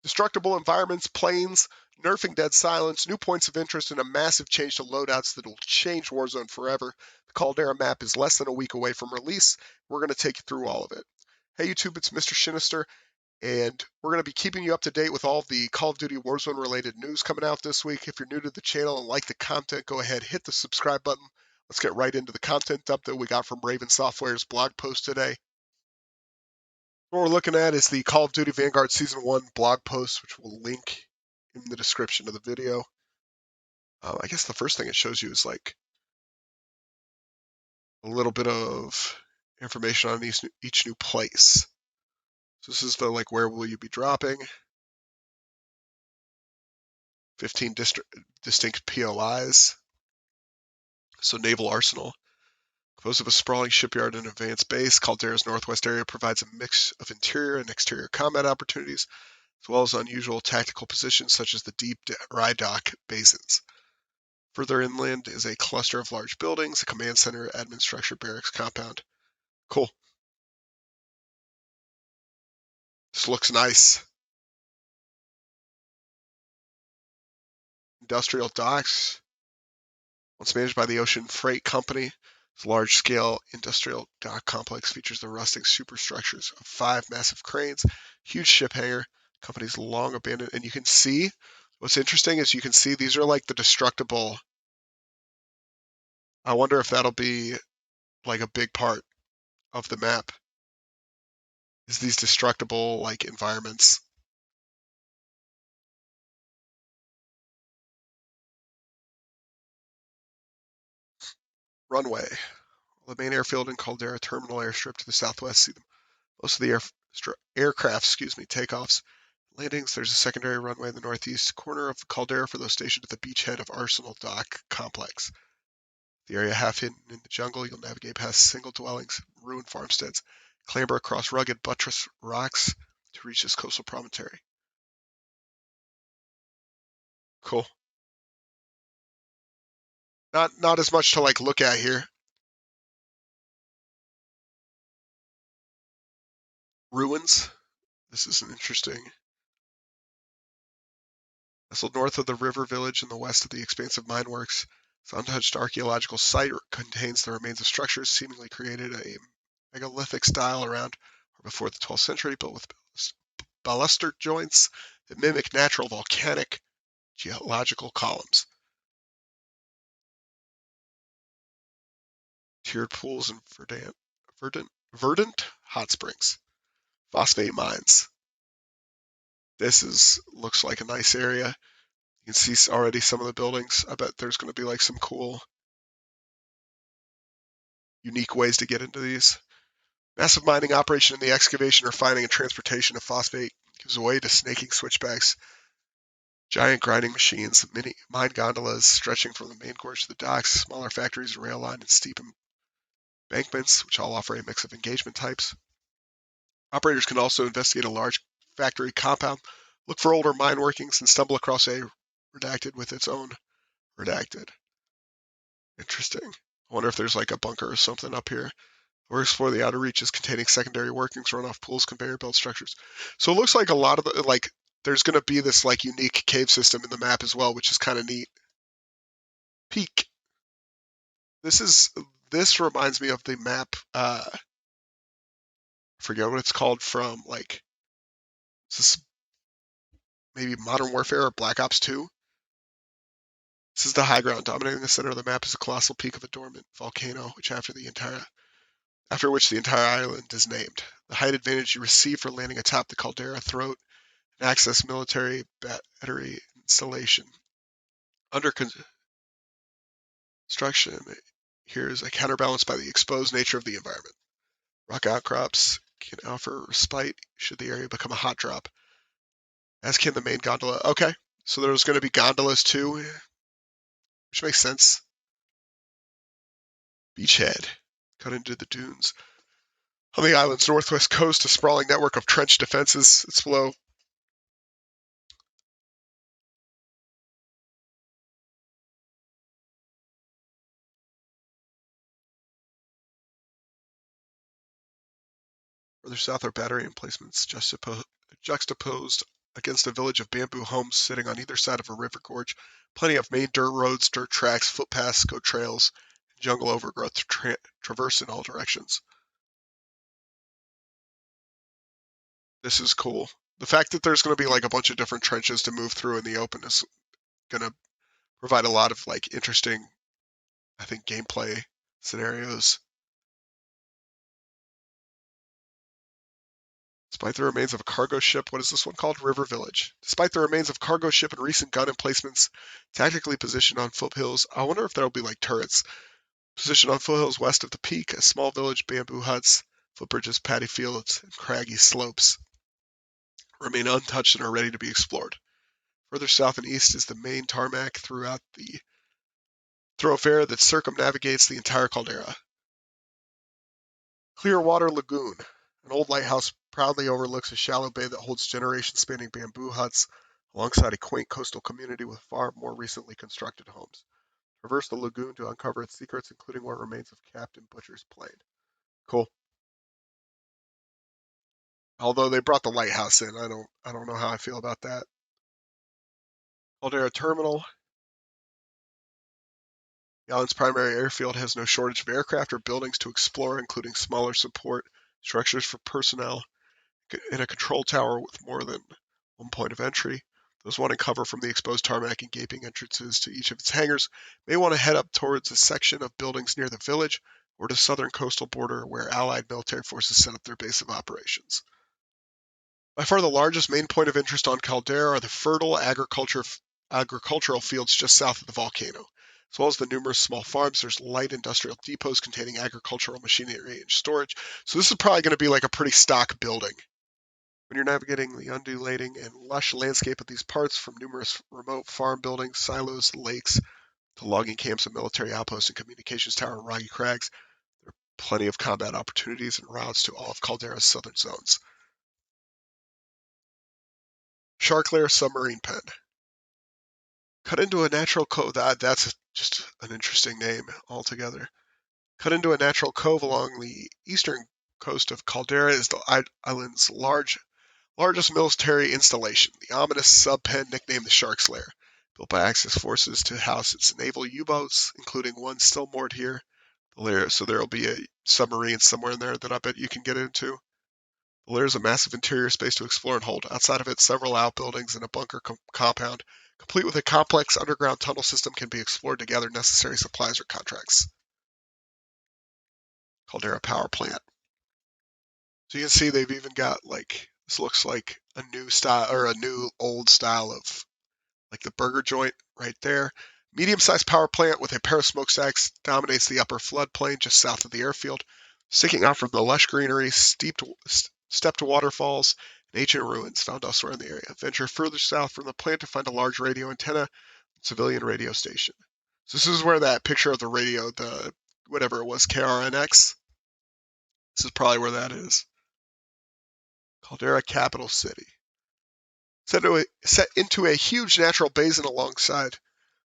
Destructible environments, planes, nerfing dead silence, new points of interest, and a massive change to loadouts that will change Warzone forever. The Caldera map is less than a week away from release. We're going to take you through all of it. Hey YouTube, it's Mr. Shinnister, and we're going to be keeping you up to date with all of the Call of Duty Warzone related news coming out this week. If you're new to the channel and like the content, go ahead, hit the subscribe button. Let's get right into the content dump that we got from Raven Software's blog post today. What we're looking at is the Call of Duty Vanguard Season 1 blog post, which we'll link in the description of the video. I guess the first thing it shows you is like a little bit of information on each new place. So this is the like where will you be dropping, 15 distinct POIs. So Naval Arsenal, composed of a sprawling shipyard and advanced base, Caldera's northwest area provides a mix of interior and exterior combat opportunities, as well as unusual tactical positions such as the deep dry dock basins. Further inland is a cluster of large buildings, a command center, admin structure, barracks, compound. Cool. This looks nice. Industrial docks. Once managed by the Ocean Freight Company, this large-scale industrial dock complex features the rusting superstructures of 5 massive cranes, huge ship hangar, company's long abandoned, and you can see, what's interesting is you can see these are like the destructible. I wonder if that'll be like a big part of the map, is these destructible like environments. Runway. The main airfield and Caldera terminal airstrip to the southwest see them. Most of the aircraft, takeoffs, landings. There's a secondary runway in the northeast corner of Caldera for those stationed at the beachhead of Arsenal Dock Complex. The area half hidden in the jungle, you'll navigate past single dwellings, ruined farmsteads, clamber across rugged buttress rocks to reach this coastal promontory. Cool. Not as much to like look at here. Ruins. This is an interesting. Nestled north of the river village and the west of the expansive mine works, this untouched archaeological site contains the remains of structures seemingly created a megalithic style around or before the 12th century, built with baluster joints that mimic natural volcanic geological columns. Tiered pools and verdant hot springs. Phosphate mines. This looks like a nice area. You can see already some of the buildings. I bet there's going to be like some cool, unique ways to get into these. Massive mining operation in the excavation, refining, and transportation of phosphate gives way to snaking switchbacks, giant grinding machines, mini mine gondolas stretching from the main gorge to the docks, smaller factories, rail line, and steep embankments, which all offer a mix of engagement types. Operators can also investigate a large factory compound, look for older mine workings, and stumble across a redacted with its own redacted. Interesting. I wonder if there's like a bunker or something up here. Or explore the outer reaches containing secondary workings, runoff pools, conveyor belt structures. So it looks like a lot of the, like, there's going to be this like unique cave system in the map as well, which is kind of neat. Peak. This reminds me of the map, I forget what it's called from, like, is this maybe Modern Warfare or Black Ops 2? This is the high ground. Dominating the center of the map is a colossal peak of a dormant volcano, after which the entire island is named. The height advantage you receive for landing atop the Caldera throat and access military battery installation. Under construction, here is a counterbalance by the exposed nature of the environment. Rock outcrops can offer respite should the area become a hot drop, as can the main gondola. Okay, so there's going to be gondolas too, which makes sense. Beachhead, cut into the dunes. On the island's northwest coast, a sprawling network of trench defenses. It's below. Further south are battery emplacements juxtaposed against a village of bamboo homes sitting on either side of a river gorge. Plenty of main dirt roads, dirt tracks, footpaths, goat trails, and jungle overgrowth to traverse in all directions. This is cool. The fact that there's going to be like a bunch of different trenches to move through in the open is going to provide a lot of like interesting, I think, gameplay scenarios. Despite the remains of a cargo ship, what is this one called? River Village. Despite the remains of cargo ship and recent gun emplacements tactically positioned on foothills, I wonder if there'll be like turrets. Positioned on foothills west of the peak, a small village, bamboo huts, footbridges, paddy fields, and craggy slopes remain untouched and are ready to be explored. Further south and east is the main tarmac throughout the thoroughfare that circumnavigates the entire Caldera. Clearwater Lagoon. An old lighthouse proudly overlooks a shallow bay that holds generation-spanning bamboo huts alongside a quaint coastal community with far more recently constructed homes. Traverse the lagoon to uncover its secrets, including what remains of Captain Butcher's plane. Cool. Although they brought the lighthouse in, I don't know how I feel about that. Caldera Terminal. The island's primary airfield has no shortage of aircraft or buildings to explore, including smaller support structures for personnel in a control tower with more than one point of entry. Those wanting cover from the exposed tarmac and gaping entrances to each of its hangars may want to head up towards a section of buildings near the village or to the southern coastal border where Allied military forces set up their base of operations. By far the largest main point of interest on Caldera are the fertile agricultural fields just south of the volcano. As well as the numerous small farms, there's light industrial depots containing agricultural machinery and storage. So this is probably going to be like a pretty stock building. When you're navigating the undulating and lush landscape of these parts, from numerous remote farm buildings, silos, lakes, to logging camps and military outposts and communications tower and rocky crags, there are plenty of combat opportunities and routes to all of Caldera's southern zones. Shark Lair Submarine Pen. Cut into a natural cove. That's just an interesting name altogether. Cut into a natural cove along the eastern coast of Caldera is the island's largest military installation, the ominous sub-pen nicknamed the Shark's Lair, built by Axis forces to house its naval U-boats, including one still moored here. The lair, so there will be a submarine somewhere in there that I bet you can get into. The lair is a massive interior space to explore and hold. Outside of it, several outbuildings and a bunker compound, complete with a complex underground tunnel system, can be explored to gather necessary supplies or contracts. Caldera Power Plant. So you can see they've even got like, this looks like a new style or a new old style of like the burger joint right there. Medium-sized power plant with a pair of smokestacks dominates the upper floodplain just south of the airfield. Sticking out from the lush greenery, stepped waterfalls, and ancient ruins found elsewhere in the area. Venture further south from the plant to find a large radio antenna and civilian radio station. So this is where that picture of the radio, the whatever it was, KRNX, this is probably where that is. Caldera Capital City. Set into a huge natural basin alongside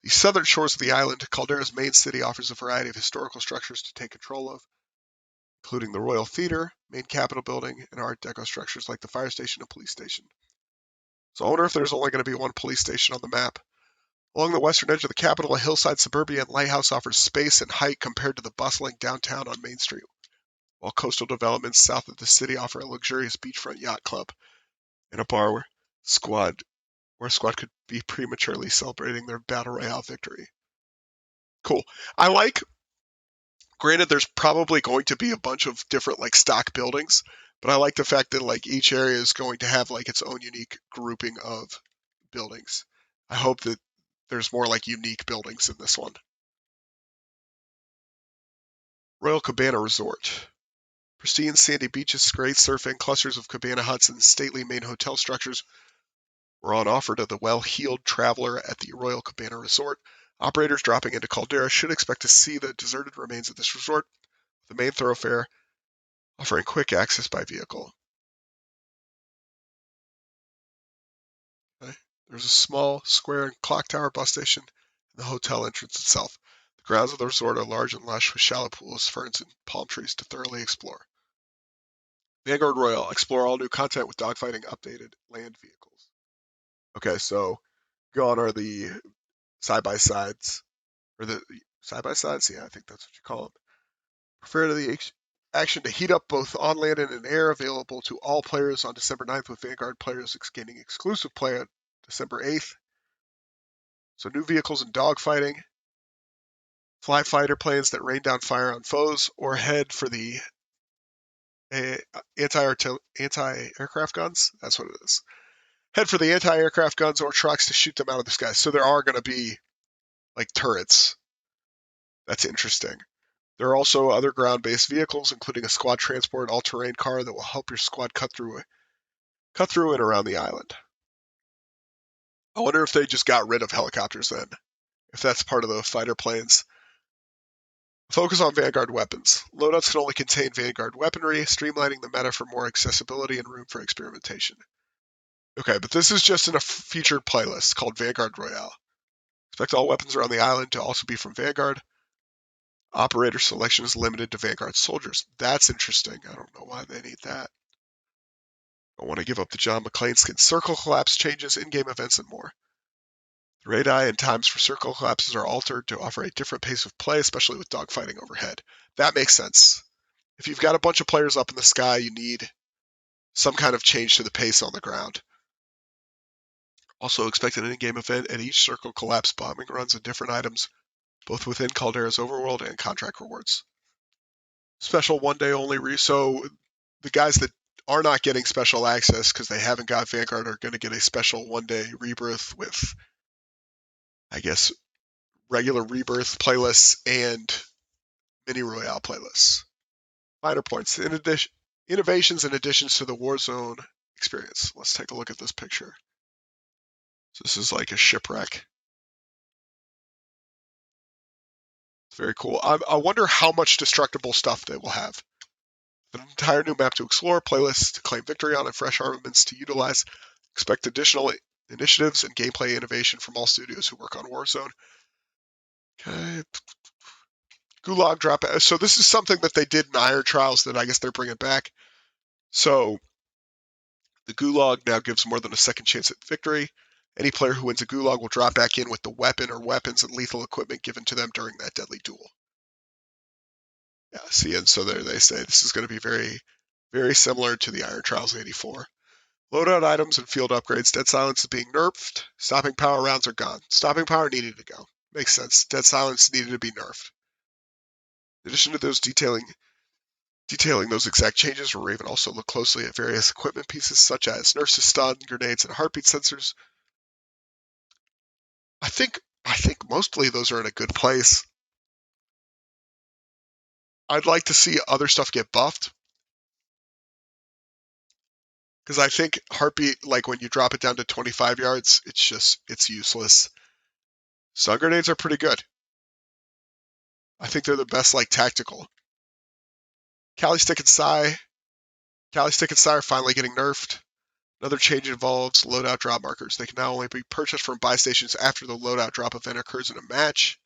the southern shores of the island, Caldera's main city offers a variety of historical structures to take control of, including the Royal Theater, main Capitol building, and Art Deco structures like the fire station and police station. So I wonder if there's only going to be one police station on the map. Along the western edge of the capital, a hillside suburbia and lighthouse offers space and height compared to the bustling downtown on Main Street, while coastal developments south of the city offer a luxurious beachfront yacht club and a bar where a squad could be prematurely celebrating their battle royale victory. Cool. Granted, there's probably going to be a bunch of different like stock buildings, but I like the fact that like each area is going to have like its own unique grouping of buildings. I hope that there's more like unique buildings in this one. Royal Cabana Resort. Pristine sandy beaches, great surfing, clusters of cabana huts, and stately main hotel structures were on offer to the well-heeled traveler at the Royal Cabana Resort. Operators dropping into Caldera should expect to see the deserted remains of this resort, the main thoroughfare offering quick access by vehicle. Okay. There's a small square and clock tower bus station and the hotel entrance itself. The grounds of the resort are large and lush with shallow pools, ferns, and palm trees to thoroughly explore. Vanguard Royal. Explore all new content with dogfighting updated land vehicles. Okay, so gone are the side-by-sides, or the side-by-sides? Yeah, I think that's what you call them. Prefer to the action to heat up both on land and in air, available to all players on December 9th, with Vanguard players gaining exclusive play on December 8th. So new vehicles and dogfighting, fly fighter planes that rain down fire on foes, or head for the anti-aircraft guns. That's what it is. Head for the anti-aircraft guns or trucks to shoot them out of the sky. So there are going to be like turrets. That's interesting. There are also other ground-based vehicles, including a squad transport all-terrain car that will help your squad cut through and around the island. I wonder if they just got rid of helicopters then, if that's part of the fighter planes. Focus on Vanguard weapons. Loadouts can only contain Vanguard weaponry, streamlining the meta for more accessibility and room for experimentation. Okay, but this is just in a featured playlist called Vanguard Royale. Expect all weapons around the island to also be from Vanguard. Operator selection is limited to Vanguard soldiers. That's interesting. I don't know why they need that. I want to give up the John McClane skin. Circle collapse changes, in-game events, and more. The radii and times for circle collapses are altered to offer a different pace of play, especially with dogfighting overhead. That makes sense. If you've got a bunch of players up in the sky, you need some kind of change to the pace on the ground. Also expect an in-game event at each circle collapse bombing runs and different items, both within Caldera's overworld and contract rewards. Special one-day only. So the guys that are not getting special access because they haven't got Vanguard are going to get a special one-day rebirth with, I guess, regular rebirth playlists and mini royale playlists. Minor points. In addition, innovations and additions to the Warzone experience. Let's take a look at this picture. So this is like a shipwreck. It's very cool. I wonder how much destructible stuff they will have. An entire new map to explore, playlists to claim victory on, and fresh armaments to utilize. Expect additional initiatives and gameplay innovation from all studios who work on Warzone. Okay. Gulag Drop. So this is something that they did in Iron Trials that I guess they're bringing back. So the Gulag now gives more than a second chance at victory. Any player who wins a Gulag will drop back in with the weapon or weapons and lethal equipment given to them during that deadly duel. Yeah, see, and so there they say this is going to be very, very similar to the Iron Trials 84. Loadout items and field upgrades. Dead Silence is being nerfed. Stopping power rounds are gone. Stopping power needed to go. Makes sense. Dead Silence needed to be nerfed. In addition to those detailing those exact changes, Raven also looked closely at various equipment pieces such as nerfs to stun, grenades, and heartbeat sensors. I think mostly those are in a good place. I'd like to see other stuff get buffed. Because I think heartbeat, like when you drop it down to 25 yards, it's useless. Stun grenades are pretty good. I think they're the best, like, tactical. Cali Stick and Psy are finally getting nerfed. Another change involves loadout drop markers. They can now only be purchased from buy stations after the loadout drop event occurs in a match,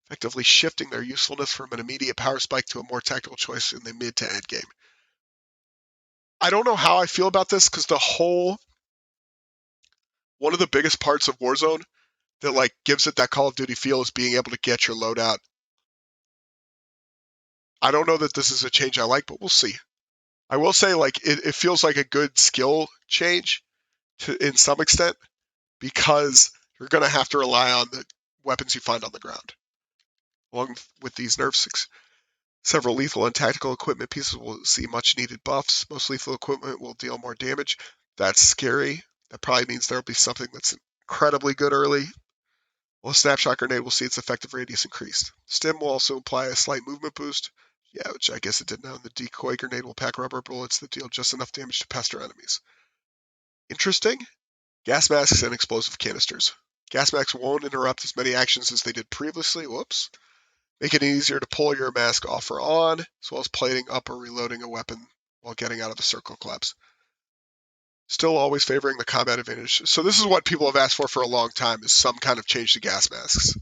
effectively shifting their usefulness from an immediate power spike to a more tactical choice in the mid to end game. I don't know how I feel about this because one of the biggest parts of Warzone that like gives it that Call of Duty feel is being able to get your loadout. I don't know that this is a change I like, but we'll see. I will say like it feels like a good skill change in some extent because you're going to have to rely on the weapons you find on the ground. Along with these nerfs, several lethal and tactical equipment pieces will see much needed buffs. Most lethal equipment will deal more damage. That's scary. That probably means there'll be something that's incredibly good early. While a snapshot grenade will see its effective radius increased. Stim will also imply a slight movement boost. Yeah, which I guess it did now. The decoy grenade will pack rubber bullets that deal just enough damage to pester enemies. Interesting. Gas masks and explosive canisters. Gas masks won't interrupt as many actions as they did previously. Whoops. Make it easier to pull your mask off or on, as well as plating up or reloading a weapon while getting out of the circle collapse. Still always favoring the combat advantage. So this is what people have asked for a long time, is some kind of change to gas masks.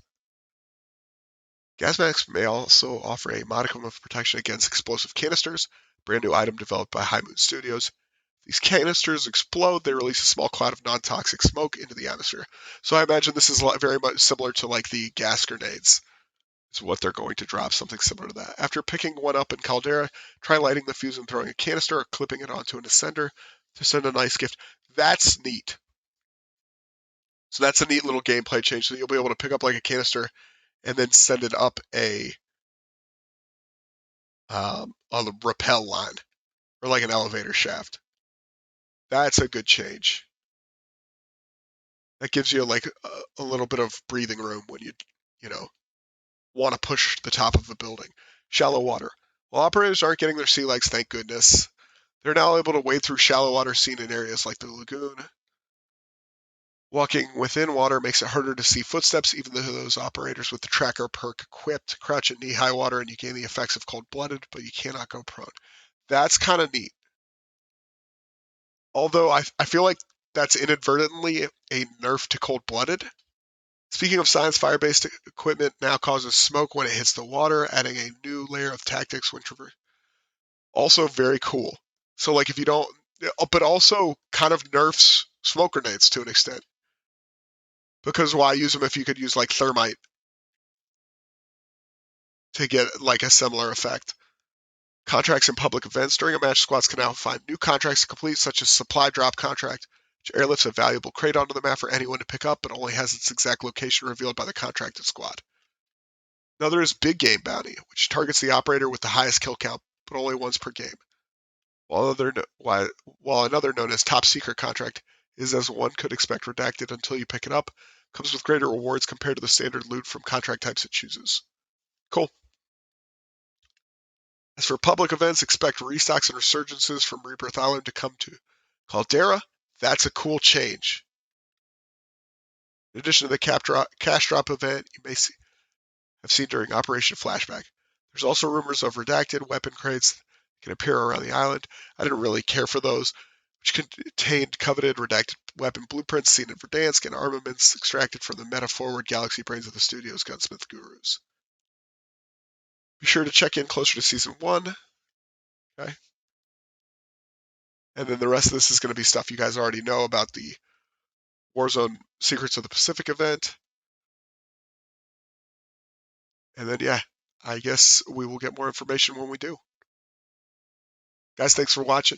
Gas masks may also offer a modicum of protection against explosive canisters, brand new item developed by High Moon Studios. These canisters explode. They release a small cloud of non-toxic smoke into the atmosphere. So I imagine this is very much similar to like the gas grenades. Is what they're going to drop, something similar to that. After picking one up in Caldera, try lighting the fuse and throwing a canister or clipping it onto an ascender to send a nice gift. That's neat. So that's a neat little gameplay change. So you'll be able to pick up like a canister and then send it up on the rappel line or like an elevator shaft. That's a good change. That gives you like a little bit of breathing room when you know, want to push the top of a building. Shallow water. While operators aren't getting their sea legs, thank goodness, they're now able to wade through shallow water seen in areas like the lagoon. Walking within water makes it harder to see footsteps, even though those operators with the tracker perk equipped crouch at knee-high water and you gain the effects of cold-blooded, but you cannot go prone. That's kind of neat. Although I feel like that's inadvertently a nerf to cold-blooded. Speaking of science, fire-based equipment now causes smoke when it hits the water, adding a new layer of tactics when traversing. Also very cool. So like if you don't, but also kind of nerfs smoke grenades to an extent. Because why use them if you could use like thermite to get like a similar effect? Contracts in public events. During a match, squads can now find new contracts to complete, such as supply drop contract, which airlifts a valuable crate onto the map for anyone to pick up, but only has its exact location revealed by the contracted squad. Another is Big Game Bounty, which targets the operator with the highest kill count, but only once per game. While another known as Top Secret Contract is, as one could expect, redacted until you pick it up, comes with greater rewards compared to the standard loot from contract types it chooses. Cool. As for public events, expect restocks and resurgences from Rebirth Island to come to Caldera. That's a cool change. In addition to the cash drop event you may have seen during Operation Flashback, there's also rumors of redacted weapon crates that can appear around the island. I didn't really care for those, which contained coveted redacted weapon blueprints seen in Verdansk and armaments extracted from the meta-forward galaxy brains of the studio's gunsmith gurus. Be sure to check in closer to Season 1. Okay. And then the rest of this is going to be stuff you guys already know about the Warzone Secrets of the Pacific event. And then, yeah, I guess we will get more information when we do. Guys, thanks for watching.